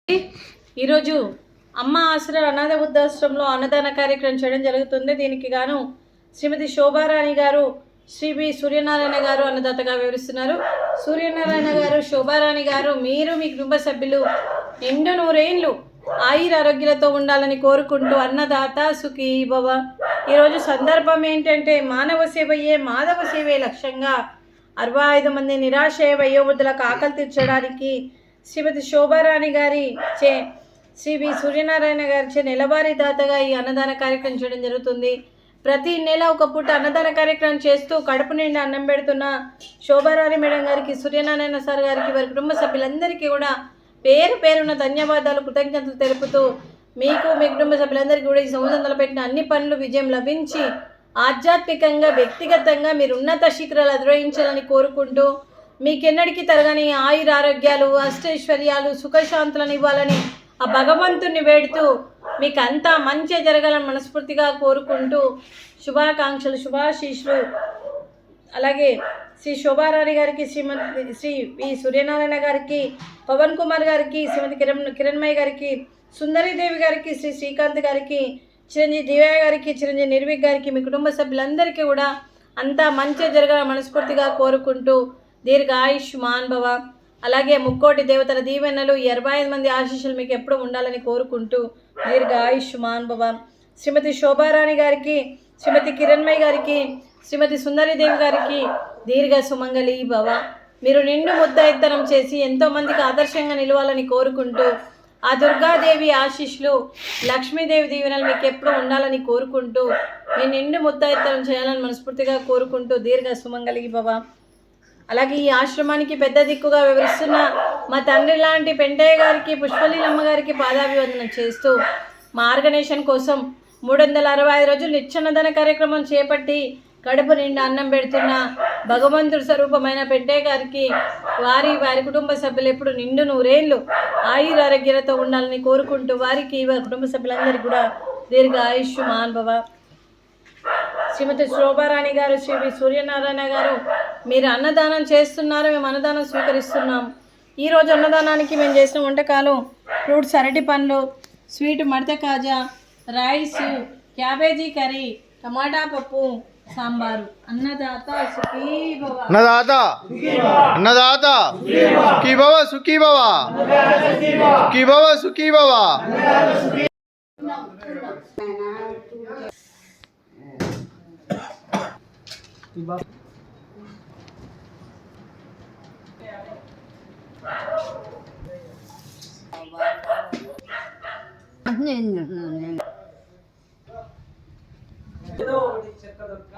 ఈరోజు అమ్మ ఆశ్రయ అనాథ వృద్ధాశ్రమంలో అన్నదాన కార్యక్రమం చేయడం జరుగుతుంది. దీనికి గాను శ్రీమతి శోభారాణి గారు, శ్రీ బి సూర్యనారాయణ గారు అన్నదాతగా వివరిస్తున్నారు. సూర్యనారాయణ గారు, శోభారాణి గారు, మీరు మీ కుటుంబ సభ్యులు నిండు నూరేళ్ళు ఆయురారోగ్యాలతో ఉండాలని కోరుకుంటూ అన్నదాత సుఖీ భవ. ఈరోజు సందర్భం ఏంటంటే మానవ సేవయే మాధవ సేవే లక్ష్యంగా 65 మంది నిరాశయ వయోవృద్ధులకు ఆకలి తీర్చడానికి శ్రీమతి శోభారాణి గారి చే శ్రీ బి సూర్యనారాయణ గారి చే నెలవారీ దాతగా ఈ అన్నదాన కార్యక్రమం చేయడం జరుగుతుంది. ప్రతి నెల ఒక పూట అన్నదాన కార్యక్రమం చేస్తూ కడుపు నిండా అన్నం పెడుతున్న శోభారాణి మేడం గారికి, సూర్యనారాయణ సార్ గారికి, వారి కుటుంబ సభ్యులందరికీ కూడా పేరు పేరున ధన్యవాదాలు, కృతజ్ఞతలు తెలుపుతూ మీకు మీ కుటుంబ సభ్యులందరికీ కూడా ఈ సంవత్సరం పెట్టిన అన్ని పనులు విజయం లభించి ఆధ్యాత్మికంగా వ్యక్తిగతంగా మీరు ఉన్నత శిఖరాలు అధిరోహించాలని కోరుకుంటూ మీకెన్నడికి తరగని ఆయురారోగ్యాలు, అష్టైశ్వర్యాలు, సుఖశాంతులను ఇవ్వాలని ఆ భగవంతుని వేడుతూ మీకు అంతా మంచి జరగాలని మనస్ఫూర్తిగా కోరుకుంటూ శుభాకాంక్షలు, శుభాశీస్సులు. అలాగే శ్రీ శోభారాణి గారికి, శ్రీ వి సూర్యనారాయణ గారికి, పవన్ కుమార్ గారికి, శ్రీమతి కిరణ్మయ్య గారికి, సుందరీదేవి గారికి, శ్రీ శ్రీకాంత్ గారికి, చిరంజీవి దివ్య గారికి, చిరంజీవి నిర్విక్ గారికి, మీ కుటుంబ సభ్యులందరికీ కూడా అంతా మంచి జరగాలని మనస్ఫూర్తిగా కోరుకుంటూ దీర్ఘ ఆయుష్మాన్ భవ. అలాగే ముక్కోటి దేవతల దీవెనలు, 65 మంది ఆశీస్సులు మీకు ఎప్పుడు ఉండాలని కోరుకుంటూ దీర్ఘ ఆయుష్మాన్ భవ. శ్రీమతి శోభారాణి గారికి, శ్రీమతి కిరణ్మయ్య గారికి, శ్రీమతి సుందరీదేవి గారికి దీర్ఘ సుమంగళి భవ. మీరు నిండు ముద్దయిత్తనం చేసి ఎంతోమందికి ఆదర్శంగా నిలవాలని కోరుకుంటూ ఆ దుర్గాదేవి ఆశీస్సులు, లక్ష్మీదేవి దీవెనలు మీకు ఎప్పుడు ఉండాలని కోరుకుంటూ మీ నిండు ముద్దయిత్తనం చేయాలని మనస్ఫూర్తిగా కోరుకుంటూ దీర్ఘ సుమంగళి భవ. అలాగే ఈ ఆశ్రమానికి పెద్ద దిక్కుగా వివరిస్తున్న మా తండ్రి లాంటి పెంటయ్య గారికి, పుష్పలీలమ్మ గారికి పాదాభివందనం చేస్తూ మా ఆర్గనైజేషన్ కోసం 365 రోజులు నిత్యాన్నదాన కార్యక్రమం చేపట్టి కడుపు నిండా అన్నం పెడుతున్న భగవంతుడి స్వరూపమైన పెంటయ్య గారికి, వారి కుటుంబ సభ్యులు ఎప్పుడు నిండు నూరేళ్ళు ఆయురారోగ్యాలతో ఉండాలని కోరుకుంటూ వారికి, వారి కుటుంబ సభ్యులందరికీ కూడా దీర్ఘ ఆయుష్మాన్ భవ. శ్రీమతి శోభారాణి గారు, శ్రీ వి సూర్యనారాయణ గారు, మీరు అన్నదానం చేస్తున్నారు, మేము అన్నదానం స్వీకరిస్తున్నాం. ఈరోజు అన్నదానానికి మేము చేసిన వంటకాలు ఫ్రూట్స్, అరటి పండ్లు, స్వీట్ మడత కాజా, రైస్, క్యాబేజీ కర్రీ, టమాటా పప్పు, సాంబారు. అన్నదాత సుఖీ భవ. అన్నదాత అన్నదాత సుఖీ భవ, సుఖీ భవ, సుఖీ భవ, సుఖీ భవ. ఏదో ఒకటి చెక్క దొక్క